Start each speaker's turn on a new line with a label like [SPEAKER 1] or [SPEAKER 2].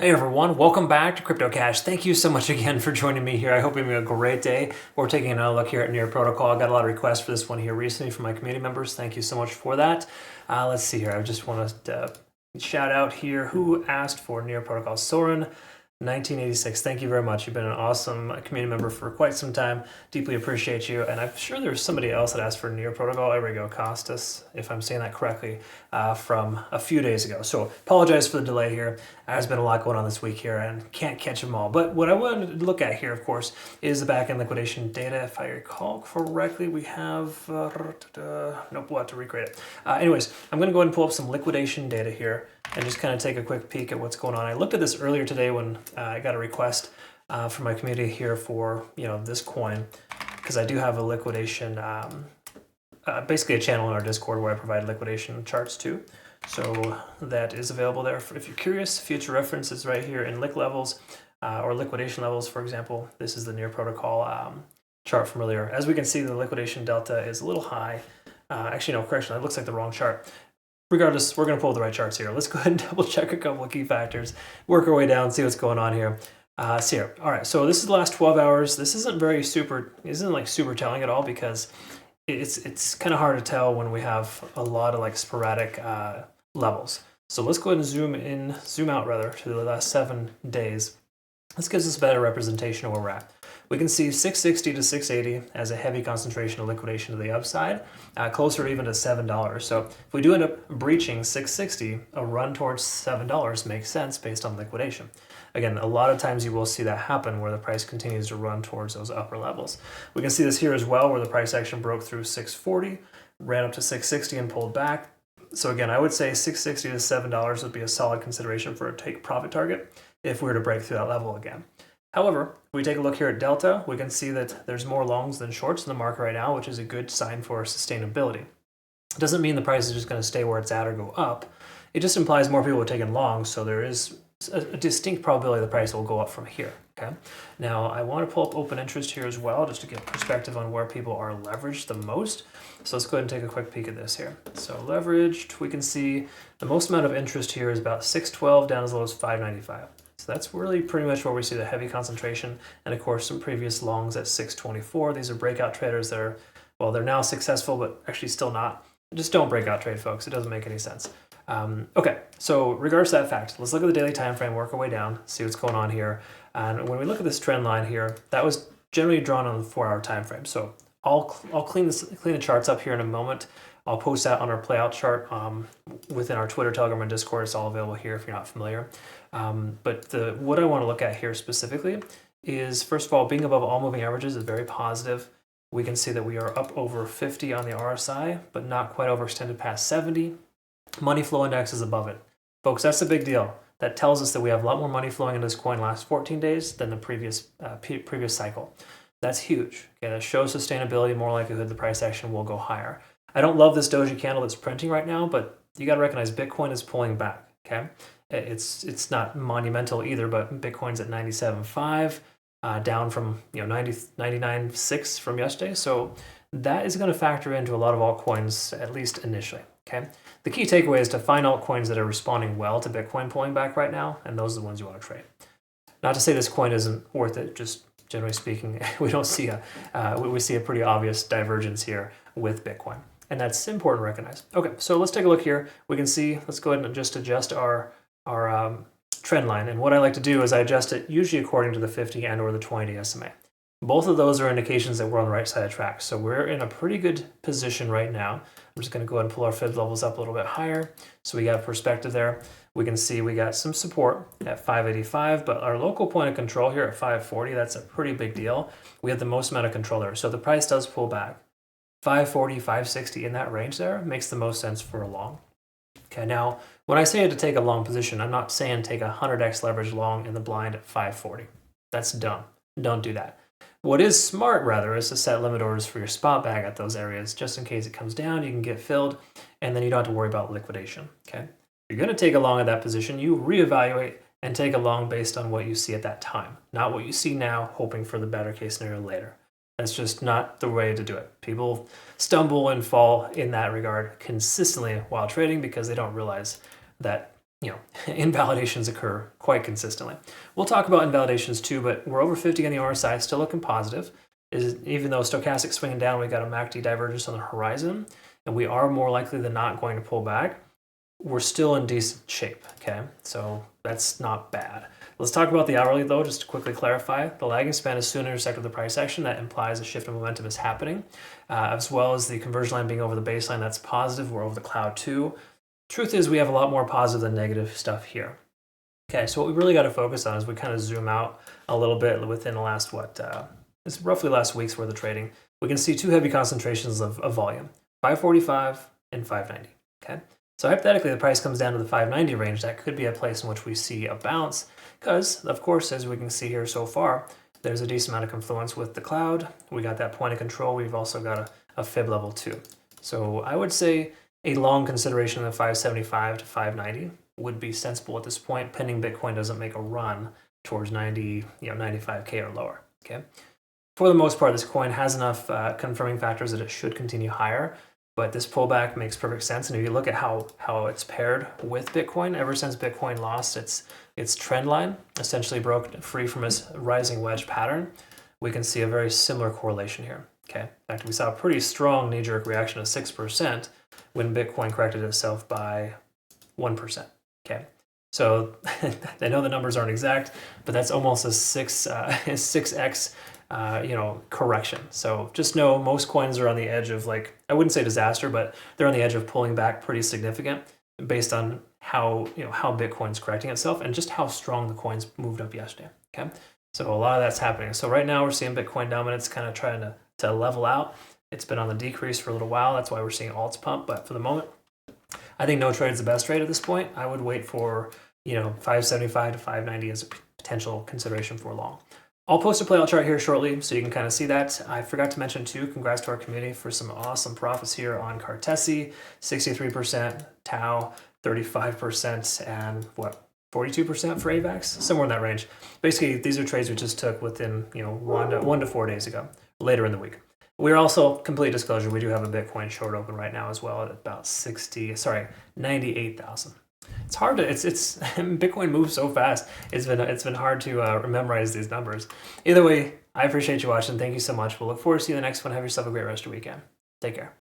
[SPEAKER 1] Hey everyone, welcome back to Crypto Cash. Thank you so much again for joining me here. I hope you're having a great day. We're taking another look here at Near Protocol. I got a lot of requests for this one here recently from my community members. Thank you so much for that. Let's see here. I just want to shout out here who asked for Near Protocol. Soren 1986. Thank you very much. You've been an awesome community member for quite some time. Deeply appreciate you. And I'm sure there's somebody else that asked for Near Protocol. There we go, Costas, if I'm saying that correctly, from a few days ago. So apologize for the delay here. There's been a lot going on this week here and can't catch them all. But what I wanted to look at here, of course, is the back-end liquidation data. If I recall correctly, we have, nope, we'll have to recreate it. Anyways, I'm going to go ahead and pull up some liquidation data here and just kind of take a quick peek at what's going on. I looked at this earlier today when I got a request from my community here for this coin, because I do have a liquidation, basically a channel in our Discord where I provide liquidation charts too. So that is available there if you're curious. Future reference is right here in lick levels or liquidation levels, for example. This is the Near Protocol chart from earlier. As we can see, the liquidation delta is a little high. Actually, no, correction, it looks like the wrong chart. Regardless, we're going to pull the right charts here. Let's go ahead and double check a couple of key factors, work our way down, see what's going on here. See here. All right, so this is the last 12 hours. This isn't like super telling at all, because it's kind of hard to tell when we have a lot of like sporadic levels. So let's go ahead and zoom out rather to the last 7 days. This gives us a better representation of where we're at. We can see 660 to 680 as a heavy concentration of liquidation to the upside, closer even to $7. So if we do end up breaching 660, a run towards $7 makes sense based on liquidation. Again, a lot of times you will see that happen where the price continues to run towards those upper levels. We can see this here as well, where the price action broke through 640, ran up to 660 and pulled back. So again, I would say 660 to $7 would be a solid consideration for a take profit target if we were to break through that level again. However, if we take a look here at Delta, we can see that there's more longs than shorts in the market right now, which is a good sign for sustainability. It doesn't mean the price is just going to stay where it's at or go up. It just implies more people are taking longs, so there is a distinct probability the price will go up from here. Okay. Now, I want to pull up open interest here as well, just to get perspective on where people are leveraged the most. So let's go ahead and take a quick peek at this here. So leveraged, we can see the most amount of interest here is about 612 down as low as 595. So that's really pretty much where we see the heavy concentration. And of course, some previous longs at 624. These are breakout traders that are, well, they're now successful, but actually still not. Just don't breakout trade, folks. It doesn't make any sense. Okay, so regards to that fact, let's look at the daily time frame, work our way down, see what's going on here. And when we look at this trend line here, that was generally drawn on the 4-hour time frame. So I'll clean the charts up here in a moment. I'll post that on our playout chart within our Twitter, Telegram, and Discord. It's all available here if you're not familiar. But what I want to look at here specifically is, first of all, being above all moving averages is very positive. We can see that we are up over 50 on the RSI, but not quite overextended past 70. Money flow index is above it. Folks, that's a big deal. That tells us that we have a lot more money flowing in this coin last 14 days than the previous cycle. That's huge. Okay, that shows sustainability, more likelihood the price action will go higher. I don't love this doji candle that's printing right now, but you got to recognize Bitcoin is pulling back. Okay, it's not monumental either, but Bitcoin's at 97.5, down from 99.6 from yesterday. So that is going to factor into a lot of altcoins, at least initially. Okay, the key takeaway is to find altcoins that are responding well to Bitcoin pulling back right now, and those are the ones you want to trade. Not to say this coin isn't worth it, just generally speaking, we don't see we see a pretty obvious divergence here with Bitcoin. And that's important to recognize. Okay, so let's take a look here. We can see, let's go ahead and just adjust our trend line. And what I like to do is I adjust it usually according to the 50 and or the 20 SMA. Both of those are indications that we're on the right side of track. So we're in a pretty good position right now. I'm just going to go ahead and pull our fib levels up a little bit higher, so we got perspective there. We can see we got some support at 585, but our local point of control here at 540, that's a pretty big deal. We have the most amount of control there. So if the price does pull back, 540, 560 in that range there makes the most sense for a long. Okay, now when I say to take a long position, I'm not saying take a 100x leverage long in the blind at 540. That's dumb. Don't do that. What is smart, rather, is to set limit orders for your spot bag at those areas, just in case it comes down, you can get filled, and then you don't have to worry about liquidation. Okay, if you're going to take a long at that position, you reevaluate and take a long based on what you see at that time, not what you see now, hoping for the better case scenario later. That's just not the way to do it. People stumble and fall in that regard consistently while trading because they don't realize that invalidations occur quite consistently. We'll talk about invalidations too, but we're over 50 on the RSI, still looking positive. Even though stochastic swinging down, we got a MACD divergence on the horizon, and we are more likely than not going to pull back. We're still in decent shape, okay? So that's not bad. Let's talk about the hourly though, just to quickly clarify. The lagging span is soon intersected with the price action. That implies a shift of momentum is happening, as well as the conversion line being over the baseline. That's positive. We're over the cloud too. Truth is, we have a lot more positive than negative stuff here. Okay, so what we really got to focus on is we kind of zoom out a little bit within the last, it's roughly last week's worth of trading. We can see two heavy concentrations of volume, 545 and 590, okay? So hypothetically, the price comes down to the 590 range. That could be a place in which we see a bounce because, of course, as we can see here so far, there's a decent amount of confluence with the cloud. We got that point of control. We've also got a fib level too. So I would say a long consideration of 575 to 590 would be sensible at this point, pending Bitcoin doesn't make a run towards 95K or lower, okay? For the most part, this coin has enough confirming factors that it should continue higher, but this pullback makes perfect sense. And if you look at how it's paired with Bitcoin, ever since Bitcoin lost its trend line, essentially broke free from its rising wedge pattern, we can see a very similar correlation here, okay? In fact, we saw a pretty strong knee-jerk reaction of 6% when Bitcoin corrected itself by 1%, okay? So I know the numbers aren't exact, but that's almost a 6x correction. So just know most coins are on the edge of, like, I wouldn't say disaster, but they're on the edge of pulling back pretty significant based on how Bitcoin's correcting itself and just how strong the coins moved up yesterday, okay? So a lot of that's happening. So right now we're seeing Bitcoin dominance kind of trying to level out. It's been on the decrease for a little while. That's why we're seeing alts pump. But for the moment, I think no trade is the best trade at this point. I would wait for 575 to 590 as a potential consideration for long. I'll post a playout chart here shortly so you can kind of see that. I forgot to mention too, congrats to our community for some awesome profits here on Cartesi, 63%, Tau, 35%, and 42% for AVAX, somewhere in that range. Basically, these are trades we just took within 1 to 4 days ago, later in the week. We're also, complete disclosure, we do have a Bitcoin short open right now as well at about 98,000. It's hard to, Bitcoin moves so fast. It's been hard to memorize these numbers. Either way, I appreciate you watching. Thank you so much. We'll look forward to seeing you in the next one. Have yourself a great rest of your weekend. Take care.